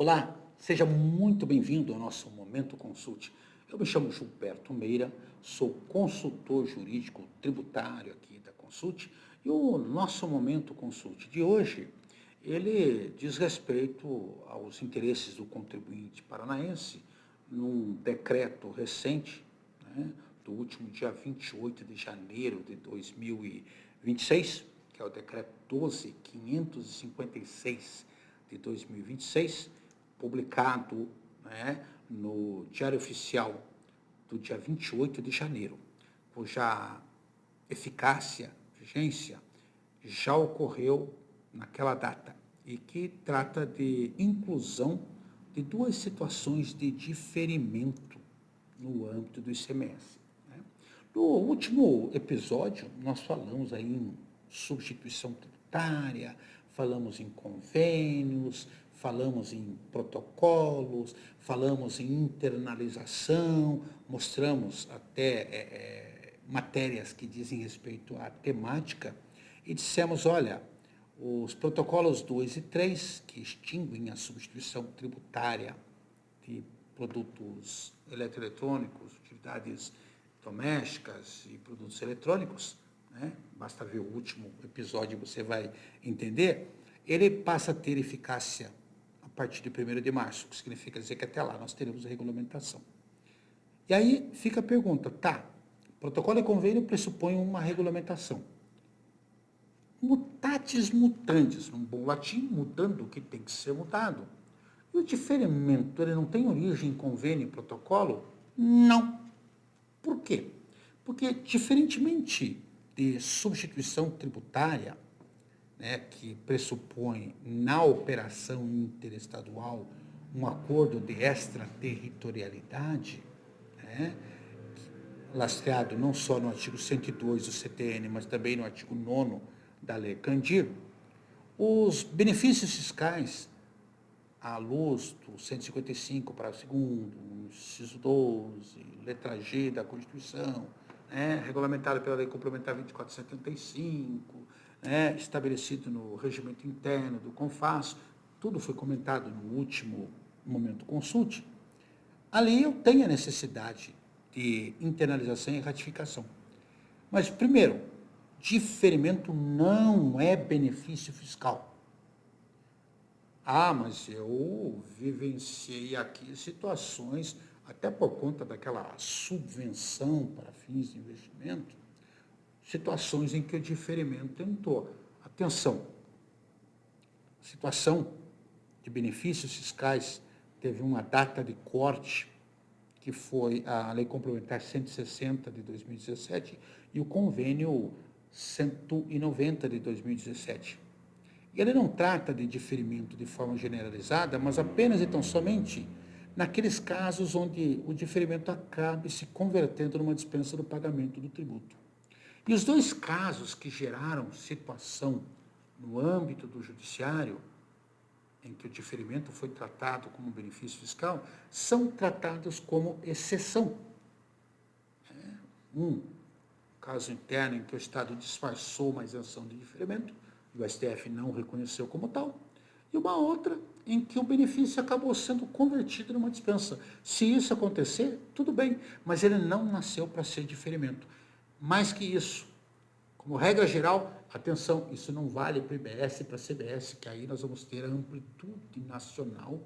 Olá, seja muito bem-vindo ao nosso Momento Consult. Eu me chamo Gilberto Meira, sou consultor jurídico tributário aqui da Consult e o nosso Momento Consult de hoje, ele diz respeito aos interesses do contribuinte paranaense num decreto recente, né, do último dia 28 de janeiro de 2026, que é o decreto 12.556 de 2026, publicado, né, no Diário Oficial do dia 28 de janeiro, cuja eficácia, vigência, já ocorreu naquela data e que trata de inclusão de duas situações de diferimento no âmbito do ICMS. Né? No último episódio, nós falamos aí em substituição tributária, falamos em convênios, falamos em protocolos, falamos em internalização, mostramos até matérias que dizem respeito à temática e dissemos, olha, os protocolos 2 e 3, que extinguem a substituição tributária de produtos eletroeletrônicos, utilidades domésticas e produtos eletrônicos, né? Basta ver o último episódio e você vai entender, ele passa a ter eficácia a partir de 1º de março, o que significa dizer que até lá nós teremos a regulamentação. E aí fica a pergunta, tá, protocolo e convênio pressupõem uma regulamentação. Mutatis mutandis, num bom latim, mudando o que tem que ser mudado. E o diferimento, ele não tem origem em convênio e protocolo? Não. Por quê? Porque, diferentemente de substituição tributária, né, que pressupõe na operação interestadual um acordo de extraterritorialidade, né, lastreado não só no artigo 102 do CTN, mas também no artigo 9º da Lei Candir, os benefícios fiscais à luz do 155, parágrafo 2º, inciso 12, letra G da Constituição, né, regulamentado pela Lei Complementar 2475, né, estabelecido no regimento interno do CONFAS, tudo foi comentado no último Momento Consult. Ali eu tenho a necessidade de internalização e ratificação. Mas, primeiro, diferimento não é benefício fiscal. Ah, mas eu vivenciei aqui situações, até por conta daquela subvenção para fins de investimento, situações em que o diferimento entrou. Atenção, situação de benefícios fiscais teve uma data de corte, que foi a Lei Complementar 160 de 2017 e o Convênio 190 de 2017. E ele não trata de diferimento de forma generalizada, mas apenas e tão somente naqueles casos onde o diferimento acabe se convertendo numa dispensa do pagamento do tributo. E os dois casos que geraram situação no âmbito do judiciário, em que o diferimento foi tratado como benefício fiscal, são tratados como exceção. Um caso interno em que o Estado disfarçou uma isenção de diferimento, e o STF não reconheceu como tal, e uma outra em que o benefício acabou sendo convertido numa dispensa. Se isso acontecer, tudo bem, mas ele não nasceu para ser diferimento. Mais que isso, como regra geral, atenção, isso não vale para o IBS e para a CBS, que aí nós vamos ter a amplitude nacional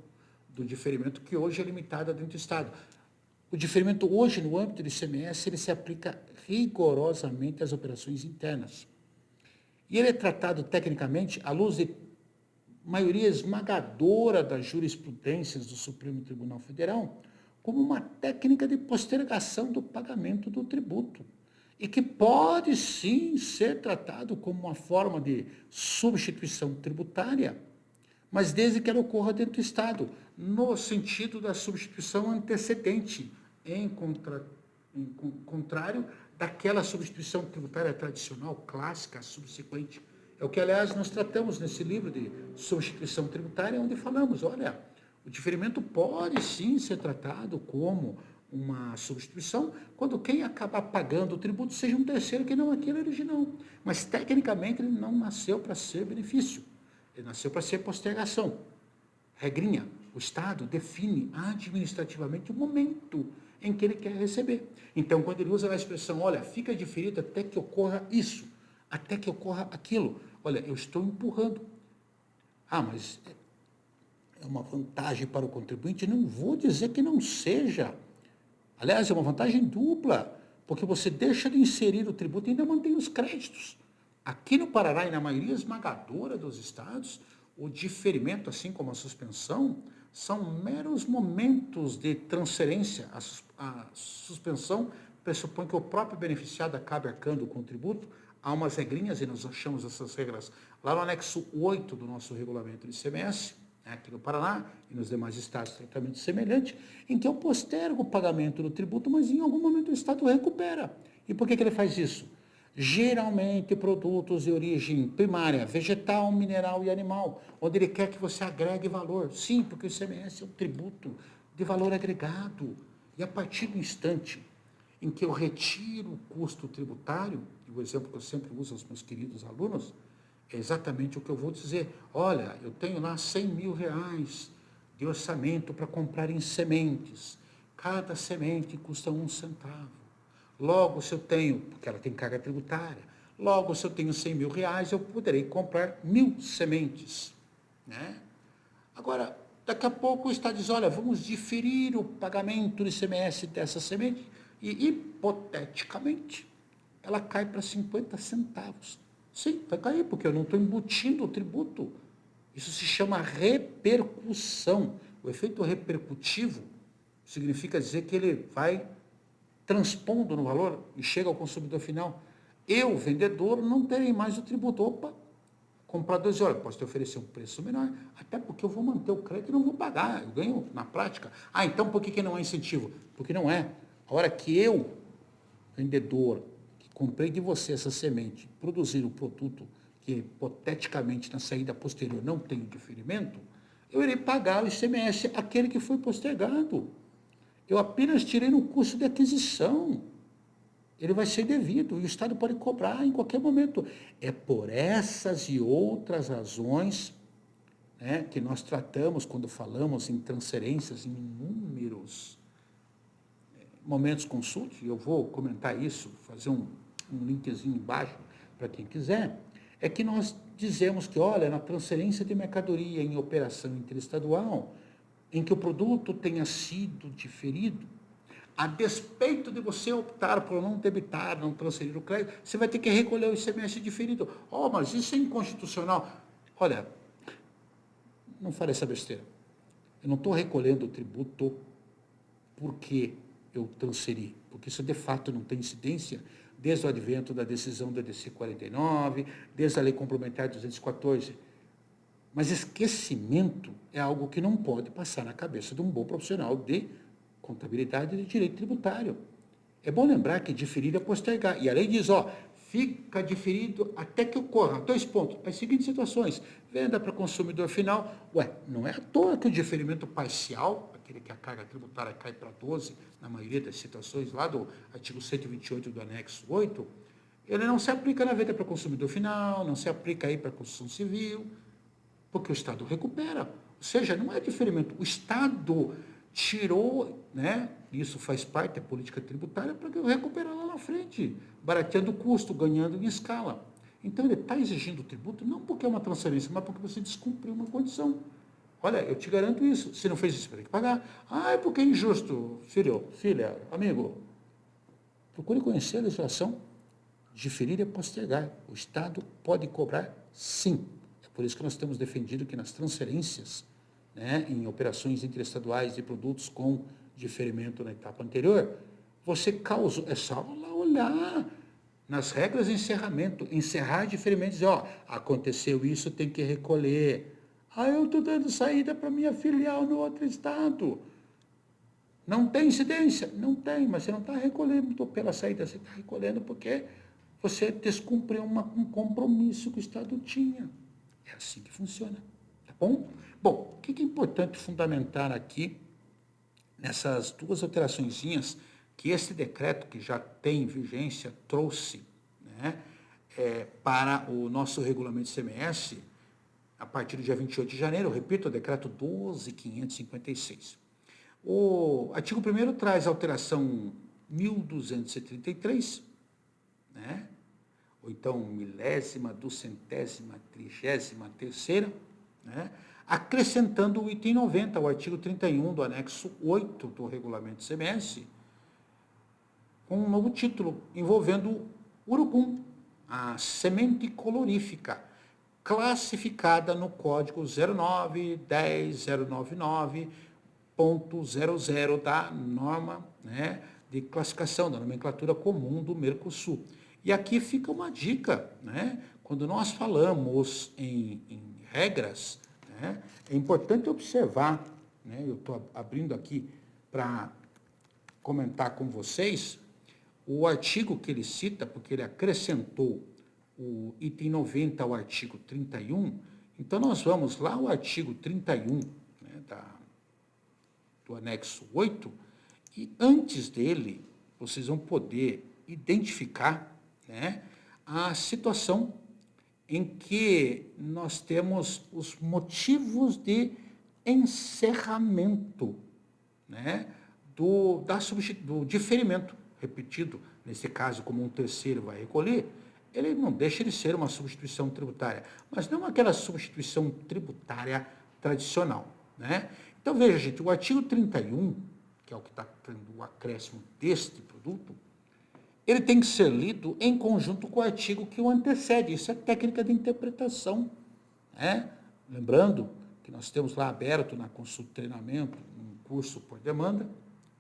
do diferimento, que hoje é limitada dentro do Estado. O diferimento hoje, no âmbito do ICMS, ele se aplica rigorosamente às operações internas. E ele é tratado tecnicamente à luz de maioria esmagadora das jurisprudências do Supremo Tribunal Federal como uma técnica de postergação do pagamento do tributo e que pode sim ser tratado como uma forma de substituição tributária, mas desde que ela ocorra dentro do Estado, no sentido da substituição antecedente, em contrário daquela substituição tributária tradicional, clássica, subsequente. É o que, aliás, nós tratamos nesse livro de substituição tributária, onde falamos, olha, o diferimento pode sim ser tratado como uma substituição quando quem acabar pagando o tributo seja um terceiro que não aquele original. Mas, tecnicamente, ele não nasceu para ser benefício, ele nasceu para ser postergação. Regrinha, O Estado define administrativamente o momento em que ele quer receber. Então, quando ele usa a expressão, olha, fica diferido até que ocorra isso, até que ocorra aquilo. Olha, eu estou empurrando. Ah, mas é uma vantagem para o contribuinte? Não vou dizer que não seja. Aliás, é uma vantagem dupla, porque você deixa de inserir o tributo e ainda mantém os créditos. Aqui no Paraná e na maioria esmagadora dos estados, o diferimento, assim como a suspensão, são meros momentos de transferência. A suspensão pressupõe que o próprio beneficiário acabe arcando com o tributo. Há umas regrinhas, e nós achamos essas regras lá no anexo 8 do nosso regulamento de ICMS, aqui no Paraná e nos demais estados tratamento semelhante, em que eu postergo o pagamento do tributo, mas em algum momento o Estado recupera. E por que ele faz isso? Geralmente produtos de origem primária, vegetal, mineral e animal, onde ele quer que você agregue valor. Sim, porque o ICMS é um tributo de valor agregado. E a partir do instante em que eu retiro o custo tributário, e o exemplo que eu sempre uso aos meus queridos alunos, é exatamente o que eu vou dizer. Olha, eu tenho lá 100 mil reais de orçamento para comprar em sementes. Cada semente custa 1 centavo. Logo, se eu tenho, porque ela tem carga tributária, logo, se eu tenho 100 mil reais, eu poderei comprar 1.000 sementes. Né? Agora, daqui a pouco o Estado diz, olha, vamos diferir o pagamento do ICMS dessa semente e, hipoteticamente, ela cai para 50 centavos. Sim, vai cair, porque eu não estou embutindo o tributo. Isso se chama repercussão. O efeito repercutivo significa dizer que ele vai transpondo no valor e chega ao consumidor final. Eu, vendedor, não terei mais o tributo. Opa, comprador diz, olha, posso te oferecer um preço menor, até porque eu vou manter o crédito e não vou pagar, eu ganho na prática. Ah, então por que não é incentivo? Porque não é. A hora que eu, vendedor, que comprei de você essa semente, produzir um produto que hipoteticamente na saída posterior não tem diferimento, eu irei pagar o ICMS, aquele que foi postergado. Eu apenas tirei no custo de aquisição. Ele vai ser devido e o Estado pode cobrar em qualquer momento. É por essas e outras razões, né, que nós tratamos quando falamos em transferências em inúmeros momentos consultos, e eu vou comentar isso, fazer um linkzinho embaixo para quem quiser, é que nós dizemos que, olha, na transferência de mercadoria em operação interestadual, em que o produto tenha sido diferido, a despeito de você optar por não debitar, não transferir o crédito, você vai ter que recolher o ICMS diferido. Oh, mas isso é inconstitucional. Olha, não fale essa besteira. Eu não estou recolhendo o tributo porque eu transferi, porque isso de fato não tem incidência desde o advento da decisão da DC 49, desde a Lei Complementar 214. Mas esquecimento é algo que não pode passar na cabeça de um bom profissional de contabilidade e de direito tributário. É bom lembrar que diferir é postergar. E a lei diz, ó, fica diferido até que ocorra. 2 pontos. As seguintes situações. Venda para consumidor final. Ué, não é à toa que o diferimento parcial, aquele que a carga tributária cai para 12, na maioria das situações, lá do artigo 128 do anexo 8, ele não se aplica na venda para consumidor final, não se aplica aí para construção civil, porque o Estado recupera. Ou seja, não é diferimento. O Estado tirou, né? Isso faz parte da política tributária para que eu recupere lá na frente, barateando o custo, ganhando em escala. Então, ele está exigindo o tributo não porque é uma transferência, mas porque você descumpriu uma condição. Olha, eu te garanto isso. Se não fez isso, você vai ter que pagar. Ah, é porque é injusto. Filho, filha, amigo, procure conhecer a legislação. Diferir é postergar. O Estado pode cobrar, sim. É por isso que nós temos defendido que nas transferências, né, em operações interestaduais de produtos com diferimento na etapa anterior, você causou, é só lá olhar nas regras de encerramento, encerrar diferimento, dizer, ó, aconteceu isso, tem que recolher. Ah, eu estou dando saída para minha filial no outro estado. Não tem incidência? Não tem, mas você não está recolhendo pela saída, você está recolhendo porque você descumpriu um compromisso que o Estado tinha. É assim que funciona, tá bom? Bom, o que é importante fundamentar aqui, nessas duas alteraçõezinhas que esse decreto, que já tem vigência, trouxe, né, para o nosso regulamento ICMS, a partir do dia 28 de janeiro, repito, o decreto 12.556. O artigo 1º traz alteração 1233, né? Ou então milésima, duzentésima, 33ª, né? Acrescentando o item 90 ao artigo 31 do anexo 8 do regulamento do ICMS, com um novo título, envolvendo urucum, a semente colorífica, classificada no código 09.10.099.00 da norma, né, de classificação, da nomenclatura comum do Mercosul. E aqui fica uma dica, né, quando nós falamos em regras, né, é importante observar, né, eu estou abrindo aqui para comentar com vocês, o artigo que ele cita, porque ele acrescentou o item 90 ao artigo 31, então nós vamos lá ao artigo 31, né, do anexo 8, e antes dele, vocês vão poder identificar, né, a situação em que nós temos os motivos de encerramento, né, do diferimento repetido, nesse caso, como um terceiro vai recolher, ele não deixa de ser uma substituição tributária, mas não aquela substituição tributária tradicional, né? Então, veja, gente, o artigo 31, que é o que está tendo o acréscimo deste produto, ele tem que ser lido em conjunto com o artigo que o antecede. Isso é técnica de interpretação, né? Lembrando que nós temos lá aberto na consulta de treinamento um curso por demanda,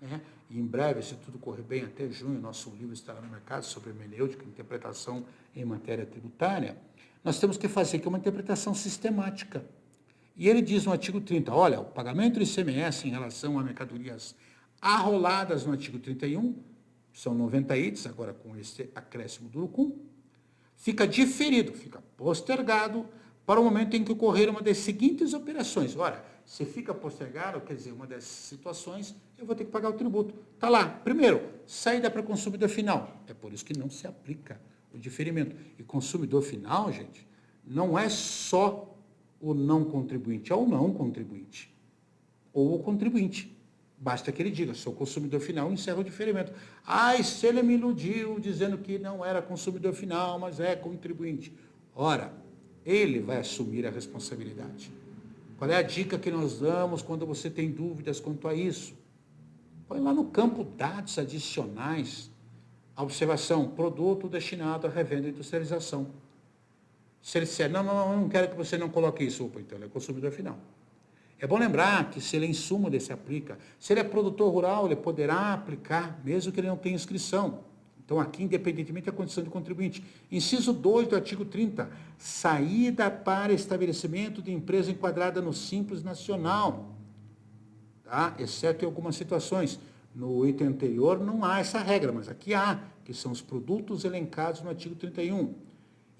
né? E em breve, se tudo correr bem, até junho, nosso livro estará no mercado sobre hermenêutica e interpretação em matéria tributária. Nós temos que fazer aqui uma interpretação sistemática. E ele diz no artigo 30, olha, o pagamento do ICMS em relação a mercadorias arroladas no artigo 31, são 90 itens, agora com esse acréscimo do urucum, fica diferido, fica postergado para o momento em que ocorrer uma das seguintes operações. Ora, se fica postergado, quer dizer, uma dessas situações, eu vou ter que pagar o tributo. Está lá. Primeiro, saída para consumidor final. É por isso que não se aplica o diferimento. E consumidor final, gente, não é só o não contribuinte, é o não contribuinte. Ou o contribuinte. Basta que ele diga, sou consumidor final, encerra o diferimento. Se ele me iludiu dizendo que não era consumidor final, mas é contribuinte. Ora, ele vai assumir a responsabilidade. Qual é a dica que nós damos quando você tem dúvidas quanto a isso? Põe lá no campo dados adicionais a observação, produto destinado à revenda e industrialização. Se ele disser, não quero que você não coloque isso, opa, então ele é consumidor final. É bom lembrar que se ele é insumo, ele se aplica. Se ele é produtor rural, ele poderá aplicar, mesmo que ele não tenha inscrição. Então, aqui, independentemente da condição de contribuinte. Inciso 2 do artigo 30, saída para estabelecimento de empresa enquadrada no Simples Nacional, tá? Exceto em algumas situações. No item anterior não há essa regra, mas aqui há, que são os produtos elencados no artigo 31.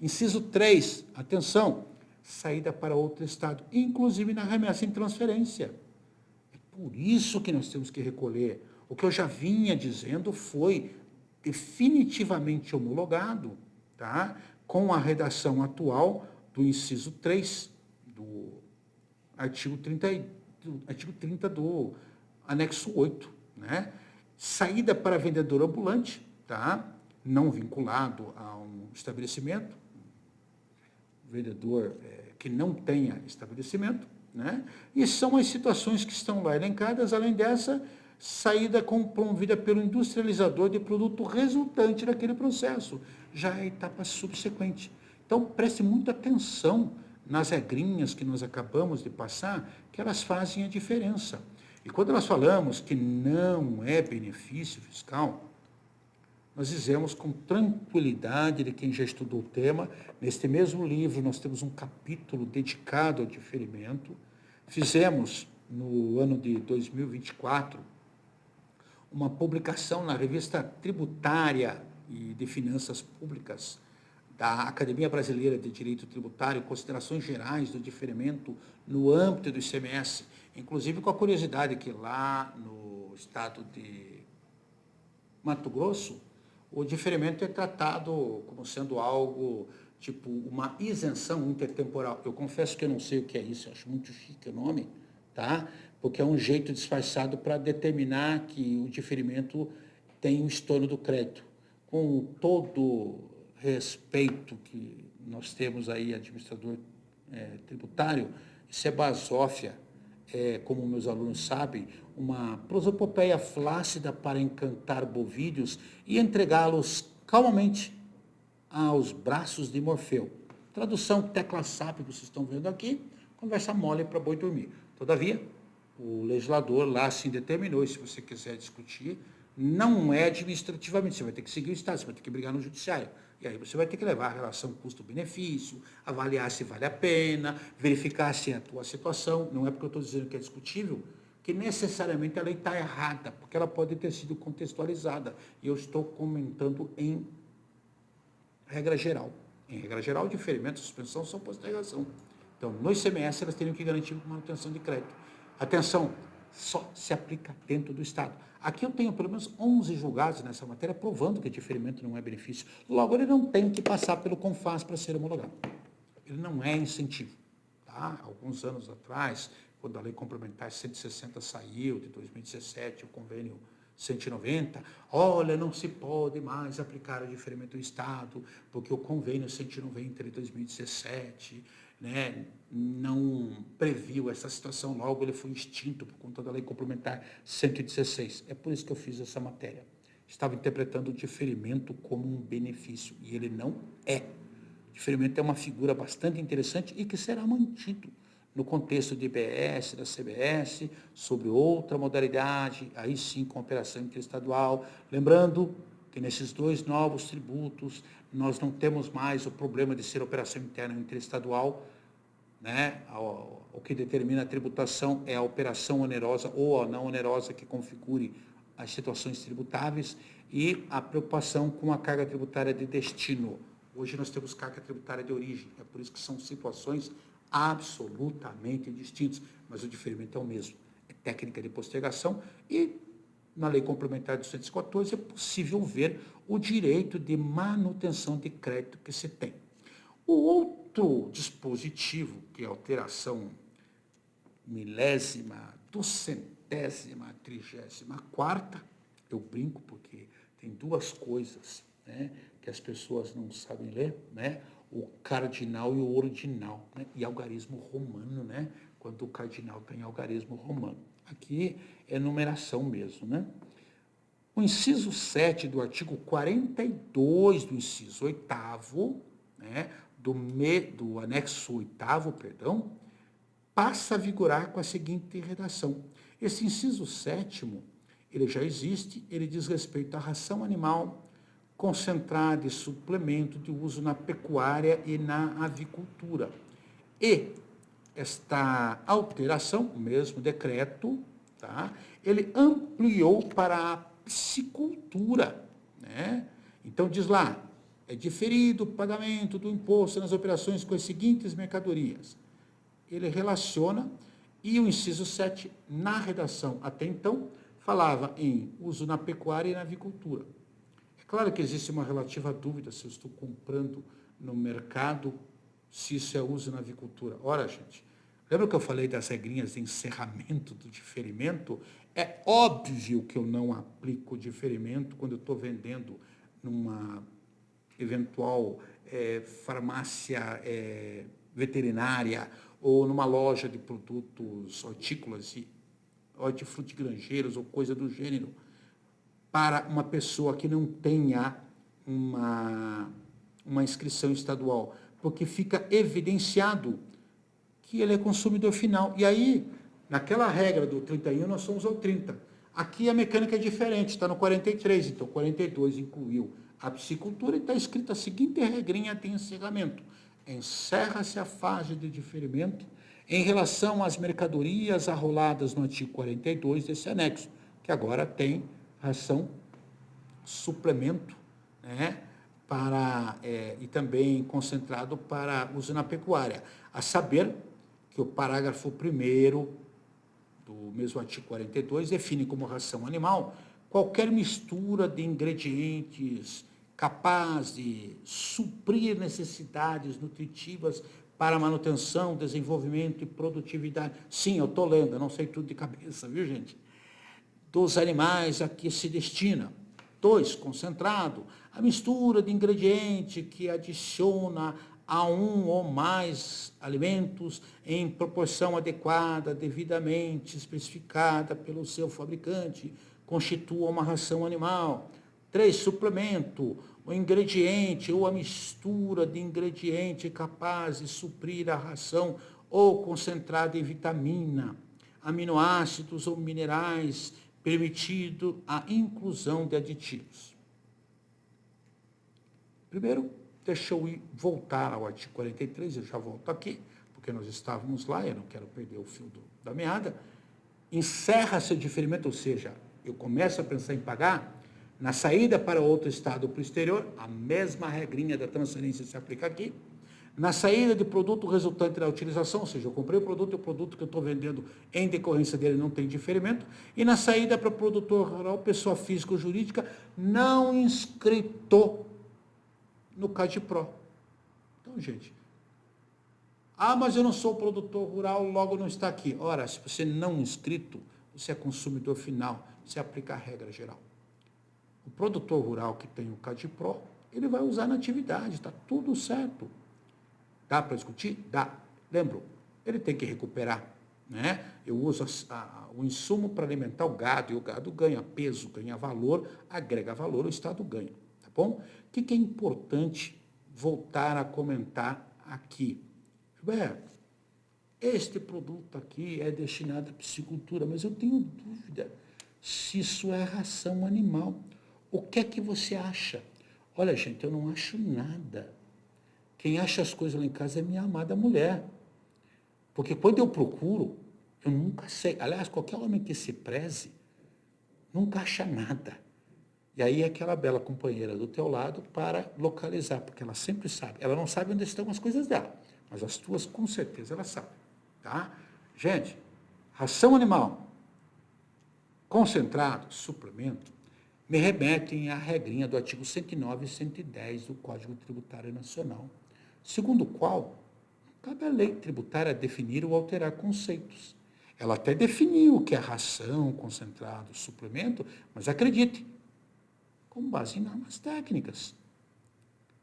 Inciso 3, atenção, saída para outro estado, inclusive na remessa em transferência. É por isso que nós temos que recolher. O que eu já vinha dizendo foi definitivamente homologado, tá? Com a redação atual do inciso 3 do artigo 30 do anexo 8, né? Saída para vendedor ambulante, tá? Não vinculado a um estabelecimento, vendedor que não tenha estabelecimento, né? E são as situações que estão lá elencadas, além dessa, saída promovida pelo industrializador de produto resultante daquele processo, já é a etapa subsequente. Então, preste muita atenção nas regrinhas que nós acabamos de passar, que elas fazem a diferença. E quando nós falamos que não é benefício fiscal, nós dizemos com tranquilidade de quem já estudou o tema. Neste mesmo livro, nós temos um capítulo dedicado ao diferimento. Fizemos, no ano de 2024, uma publicação na revista Tributária e de Finanças Públicas da Academia Brasileira de Direito Tributário, considerações gerais do diferimento no âmbito do ICMS, inclusive com a curiosidade que lá no estado de Mato Grosso, o diferimento é tratado como sendo algo tipo uma isenção intertemporal. Eu confesso que eu não sei o que é isso, eu acho muito chique o nome, tá? Porque é um jeito disfarçado para determinar que o diferimento tem o estorno do crédito. Com todo respeito que nós temos aí, administrador tributário, isso é basófia, como meus alunos sabem, uma prosopopeia flácida para encantar bovídeos e entregá-los calmamente aos braços de Morfeu. Tradução tecla SAP que vocês estão vendo aqui, conversa mole para boi dormir. Todavia, o legislador lá assim determinou, e se você quiser discutir, não é administrativamente, você vai ter que seguir o Estado, você vai ter que brigar no judiciário. E aí você vai ter que levar a relação custo-benefício, avaliar se vale a pena, verificar se é a tua situação. Não é porque eu estou dizendo que é discutível, que necessariamente a lei está errada, porque ela pode ter sido contextualizada. E eu estou comentando em regra geral. Em regra geral, diferimento, suspensão são postergação. Então, no ICMS, elas teriam que garantir manutenção de crédito. Atenção, só se aplica dentro do Estado. Aqui eu tenho pelo menos 11 julgados nessa matéria provando que diferimento não é benefício. Logo, ele não tem que passar pelo CONFAS para ser homologado. Ele não é incentivo. Tá? Alguns anos atrás, quando a Lei Complementar 160 saiu, de 2017, o convênio 190, olha, não se pode mais aplicar o diferimento do Estado, porque o convênio 190 de 2017 não previu essa situação, logo ele foi extinto por conta da Lei Complementar 116. É por isso que eu fiz essa matéria. Estava interpretando o diferimento como um benefício, e ele não é. O diferimento é uma figura bastante interessante e que será mantido no contexto de IBS, da CBS, sobre outra modalidade, aí sim com operação interestadual. Lembrando que nesses dois novos tributos, nós não temos mais o problema de ser operação interna interestadual, O que determina a tributação é a operação onerosa ou a não onerosa que configure as situações tributáveis e a preocupação com a carga tributária de destino. Hoje nós temos carga tributária de origem, é por isso que são situações absolutamente distintas, mas o diferimento é o mesmo. É técnica de postergação e na Lei Complementar de 214 é possível ver o direito de manutenção de crédito que se tem. O outro dispositivo, que é a alteração milésima, duzentésima, 34ª, eu brinco porque tem duas coisas, que as pessoas não sabem ler, o cardinal e o ordinal, e algarismo romano, quando o cardinal está em algarismo romano. Aqui é numeração mesmo, O inciso 7 do artigo 42 do inciso 8º, do anexo 8º, passa a vigorar com a seguinte redação. Esse inciso 7º, ele já existe, ele diz respeito à ração animal concentrada e suplemento de uso na pecuária e na avicultura. E esta alteração, o mesmo decreto, ele ampliou para a piscicultura. Então, diz lá, é diferido o pagamento do imposto nas operações com as seguintes mercadorias. Ele relaciona, e o inciso 7, na redação até então, falava em uso na pecuária e na avicultura. É claro que existe uma relativa dúvida se eu estou comprando no mercado, se isso é uso na avicultura. Ora, gente, lembra que eu falei das regrinhas de encerramento do diferimento? É óbvio que eu não aplico diferimento quando eu estou vendendo numa eventual farmácia veterinária ou numa loja de produtos hortícolas e hortifrutigranjeiros ou coisa do gênero, para uma pessoa que não tenha uma inscrição estadual, porque fica evidenciado que ele é consumidor final. E aí, naquela regra do 31, nós somos ao 30. Aqui a mecânica é diferente, está no 43, então 42 incluiu a piscicultura e está escrita a seguinte regrinha de encerramento. Encerra-se a fase de diferimento em relação às mercadorias arroladas no artigo 42 desse anexo, que agora tem ração, suplemento, e também concentrado para uso na pecuária. A saber que o parágrafo 1º do mesmo artigo 42 define como ração animal qualquer mistura de ingredientes capaz de suprir necessidades nutritivas para manutenção, desenvolvimento e produtividade. Sim, eu estou lendo, eu não sei tudo de cabeça, viu, gente? Dos animais a que se destina. 2. Concentrado. A mistura de ingrediente que adiciona a um ou mais alimentos em proporção adequada, devidamente especificada pelo seu fabricante, constitua uma ração animal. 3. Suplemento. O ingrediente ou a mistura de ingrediente capaz de suprir a ração ou concentrado em vitamina, aminoácidos ou minerais, permitido a inclusão de aditivos. Primeiro, deixa eu voltar ao artigo 43, eu já volto aqui, porque nós estávamos lá, eu não quero perder o fio da meada. Encerra-se o diferimento, ou seja, eu começo a pensar em pagar, na saída para outro estado ou para o exterior, a mesma regrinha da transferência se aplica aqui. Na saída de produto resultante da utilização, ou seja, eu comprei o produto e o produto que eu estou vendendo em decorrência dele não tem diferimento. E na saída para o produtor rural, pessoa física ou jurídica, não inscrito no CADPRO. Então, gente, mas eu não sou produtor rural, logo não está aqui. Ora, se você não inscrito, você é consumidor final, você aplica a regra geral. O produtor rural que tem o CADPRO, ele vai usar na atividade, está tudo certo. Dá para discutir? Dá. Lembro, ele tem que recuperar. Né? Eu uso o insumo para alimentar o gado, e o gado ganha peso, ganha valor, agrega valor, o Estado ganha. Tá bom? O que é importante voltar a comentar aqui? Gilberto, este produto aqui é destinado à piscicultura, mas eu tenho dúvida se isso é ração animal. O que é que você acha? Olha, gente, eu não acho nada. Quem acha as coisas lá em casa é minha amada mulher. Porque quando eu procuro, eu nunca sei. Aliás, qualquer homem que se preze, nunca acha nada. E aí é aquela bela companheira do teu lado para localizar, porque ela sempre sabe. Ela não sabe onde estão as coisas dela, mas as tuas com certeza ela sabe. Tá? Gente, ração animal, concentrado, suplemento, me remetem à regrinha do artigo 109 e 110 do Código Tributário Nacional, segundo o qual cabe à lei tributária definir ou alterar conceitos. Ela até definiu o que é ração, concentrado, suplemento, mas acredite, com base em normas técnicas.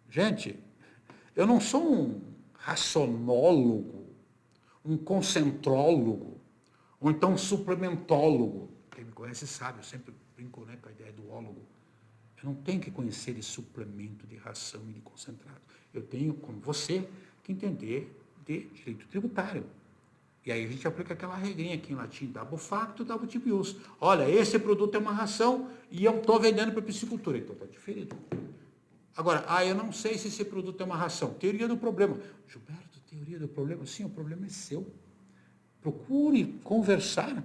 Gente, eu não sou um racionólogo, um concentrólogo, ou então um suplementólogo. Quem me conhece sabe, eu sempre brinco, né, com a ideia do ólogo. Eu não tenho que conhecer de suplemento, de ração e de concentrado. Eu tenho, como você, que entender de direito tributário. E aí a gente aplica aquela regrinha aqui em latim, dabo facto, dabo tibius. Olha, esse produto é uma ração e eu estou vendendo para a piscicultura. Então está diferido. Agora, eu não sei se esse produto é uma ração. Teoria do problema. Gilberto, teoria do problema? Sim, o problema é seu. Procure conversar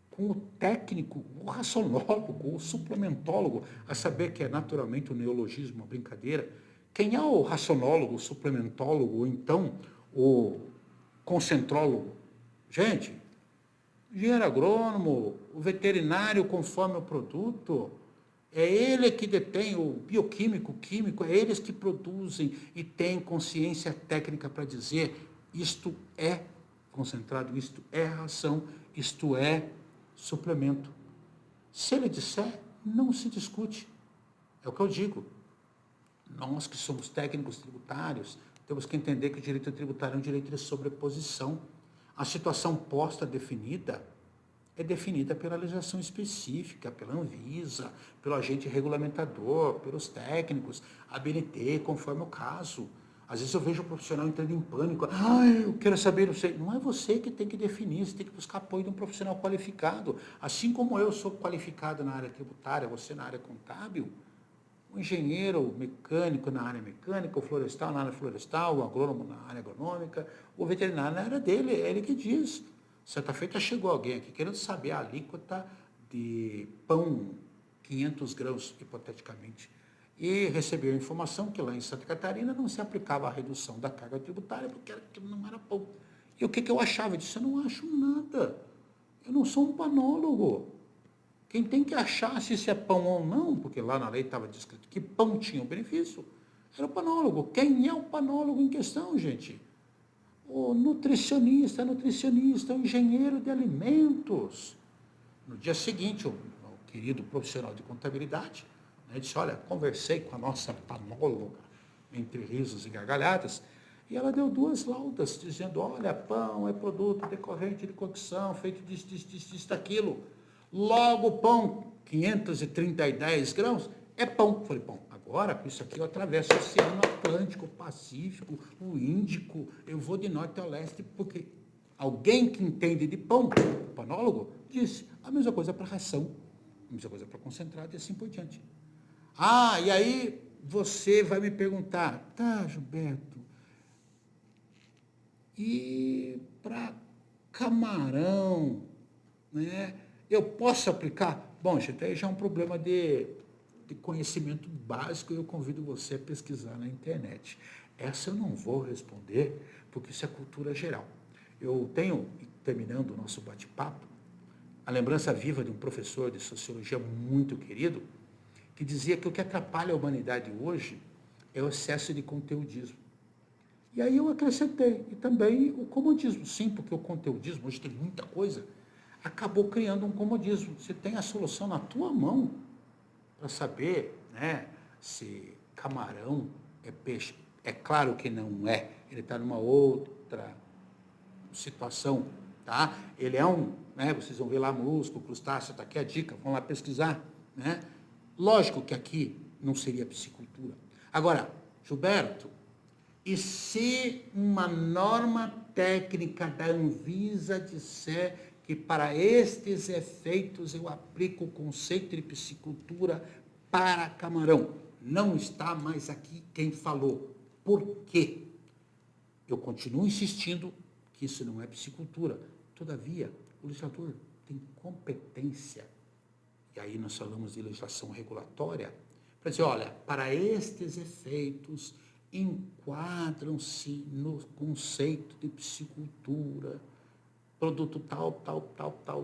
com o técnico, o racionólogo, o suplementólogo, a saber que é naturalmente um neologismo, uma brincadeira. Quem é o racionólogo, o suplementólogo, ou então o concentrólogo? Gente, o engenheiro agrônomo, o veterinário conforme o produto, é ele que detém o bioquímico, o químico, é eles que produzem e têm consciência técnica para dizer isto é concentrado, isto é ração, isto é suplemento. Se ele disser, não se discute. É o que eu digo. Nós que somos técnicos tributários, temos que entender que o direito tributário é um direito de sobreposição. A situação posta definida é definida pela legislação específica, pela Anvisa, pelo agente regulamentador, pelos técnicos, ABNT, conforme o caso. Às vezes eu vejo o profissional entrando em pânico. Eu quero saber, não sei. Não é você que tem que definir, você tem que buscar apoio de um profissional qualificado. Assim como eu sou qualificado na área tributária, você na área contábil, o engenheiro mecânico na área mecânica, o florestal na área florestal, o agrônomo na área agronômica, o veterinário na área dele, é ele que diz. Certa feita chegou alguém aqui querendo saber a alíquota de pão, 500 grãos, hipoteticamente, e recebeu a informação que lá em Santa Catarina não se aplicava a redução da carga tributária porque aquilo não era pão. E o que eu achava disso? Eu não acho nada. Eu não sou um panólogo. Quem tem que achar se isso é pão ou não, porque lá na lei estava descrito que pão tinha o benefício, era o panólogo. Quem é o panólogo em questão, gente? O nutricionista, o engenheiro de alimentos. No dia seguinte, o querido profissional de contabilidade, né, disse, olha, conversei com a nossa panóloga, entre risos e gargalhadas, e ela deu 2 laudas, dizendo, olha, pão é produto decorrente de cocção, feito disso, daquilo. Logo, pão, 530 grãos, é pão. Eu falei, bom, agora, com isso aqui, eu atravesso o Oceano Atlântico, o Pacífico, o Índico, eu vou de norte a leste, porque alguém que entende de pão, o panólogo, disse a mesma coisa para ração, a mesma coisa para concentrado e assim por diante. Ah, e aí você vai me perguntar, tá, Gilberto, e para camarão, né? Eu posso aplicar? Bom, gente, aí já é um problema de conhecimento básico e eu convido você a pesquisar na internet. Essa eu não vou responder, porque isso é cultura geral. Eu tenho, terminando o nosso bate-papo, a lembrança viva de um professor de sociologia muito querido, que dizia que o que atrapalha a humanidade hoje é o excesso de conteudismo. E aí eu acrescentei, e também o comodismo. Sim, porque o conteudismo, hoje tem muita coisa, acabou criando um comodismo. Você tem a solução na tua mão para saber, né, se camarão é peixe. É claro que não é. Ele está numa outra situação, tá? Ele é né, vocês vão ver lá molusco, crustáceo, está aqui a dica, vão lá pesquisar, né? Lógico que aqui não seria piscicultura. Agora, Gilberto, e se uma norma técnica da Anvisa disser que para estes efeitos eu aplico o conceito de piscicultura para camarão? Não está mais aqui quem falou. Por quê? Eu continuo insistindo que isso não é piscicultura. Todavia, o legislador tem competência, e aí nós falamos de legislação regulatória, para dizer, olha, para estes efeitos enquadram-se no conceito de piscicultura, produto tal,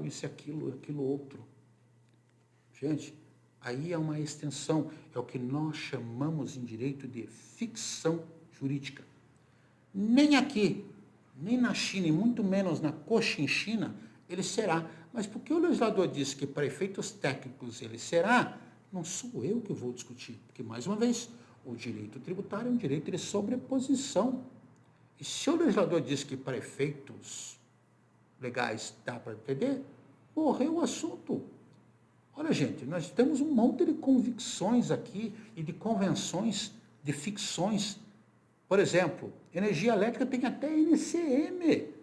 isso e aquilo outro. Gente, aí é uma extensão, é o que nós chamamos em direito de ficção jurídica. Nem aqui, nem na China, e muito menos na Cochinchina, ele será. Mas porque o legislador disse que para efeitos técnicos ele será, não sou eu que vou discutir. Porque, mais uma vez, o direito tributário é um direito de sobreposição. E se o legislador diz que para efeitos legais dá para entender, morreu o assunto. Olha, gente, nós temos um monte de convicções aqui e de convenções, de ficções. Por exemplo, energia elétrica tem até NCM.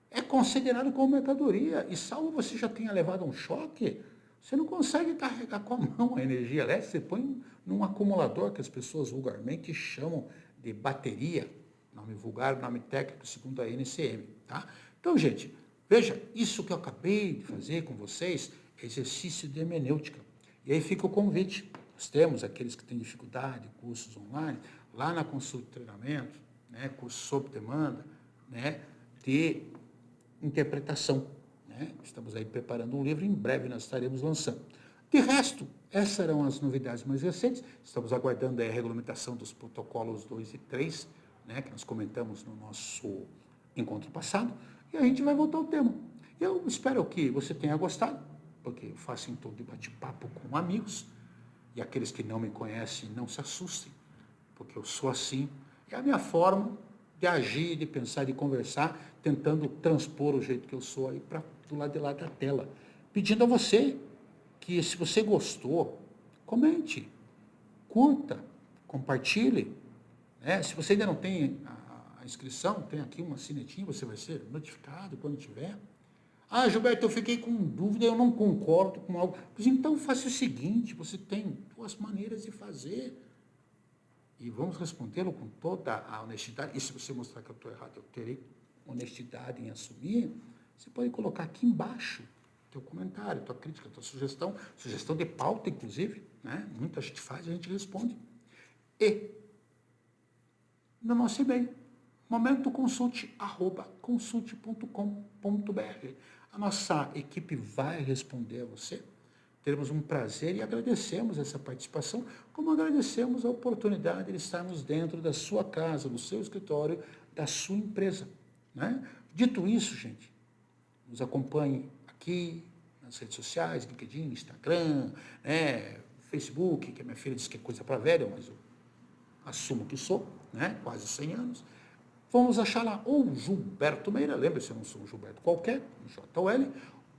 É considerado como mercadoria. E salvo você já tenha levado um choque, você não consegue carregar com a mão a energia elétrica. Você põe num acumulador que as pessoas vulgarmente chamam de bateria. Nome vulgar, nome técnico, segundo a NCM. Tá? Então, gente, veja, isso que eu acabei de fazer com vocês é exercício de hermenêutica. E aí fica o convite. Nós temos aqueles que têm dificuldade, cursos online, lá na consulta de treinamento, né, curso sob demanda, né, de interpretação. Né? Estamos aí preparando um livro, em breve nós estaremos lançando. De resto, essas serão as novidades mais recentes. Estamos aguardando a regulamentação dos protocolos 2 e 3, né, que nós comentamos no nosso encontro passado, e a gente vai voltar ao tema. Eu espero que você tenha gostado, porque eu faço em todo de bate-papo com amigos, e aqueles que não me conhecem não se assustem, porque eu sou assim. É a minha forma de agir, de pensar, de conversar, tentando transpor o jeito que eu sou aí para do lado de lá da tela. Pedindo a você que, se você gostou, comente, curta, compartilhe. Né? Se você ainda não tem a inscrição, tem aqui uma sinetinha, você vai ser notificado quando tiver. Ah, Gilberto, eu fiquei com dúvida, eu não concordo com algo. Pois então, faça o seguinte, você tem 2 maneiras de fazer. E vamos respondê-lo com toda a honestidade. E se você mostrar que eu estou errado, eu terei honestidade em assumir. Você pode colocar aqui embaixo teu comentário, tua crítica, tua sugestão de pauta, inclusive. Né? Muita gente faz, a gente responde. E no nosso e-mail, momentoconsulte@consulte.com.br. A nossa equipe vai responder a você teremos um prazer e agradecemos essa participação, como agradecemos a oportunidade de estarmos dentro da sua casa, no seu escritório, da sua empresa. Né? Dito isso, gente, nos acompanhe aqui nas redes sociais, LinkedIn, Instagram, né? Facebook, que a minha filha disse que é coisa para velha, mas eu assumo que sou, né? Quase 100 anos. Vamos achar lá ou Gilberto Meira, lembre-se, eu não sou um Gilberto qualquer, um JL,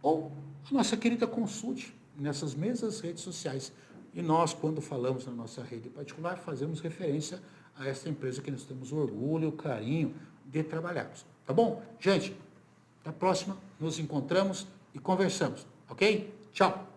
ou a nossa querida Consulte, nessas mesmas redes sociais. E nós, quando falamos na nossa rede particular, fazemos referência a essa empresa que nós temos orgulho, carinho de trabalharmos. Tá bom? Gente, até a próxima, nos encontramos e conversamos, ok? Tchau!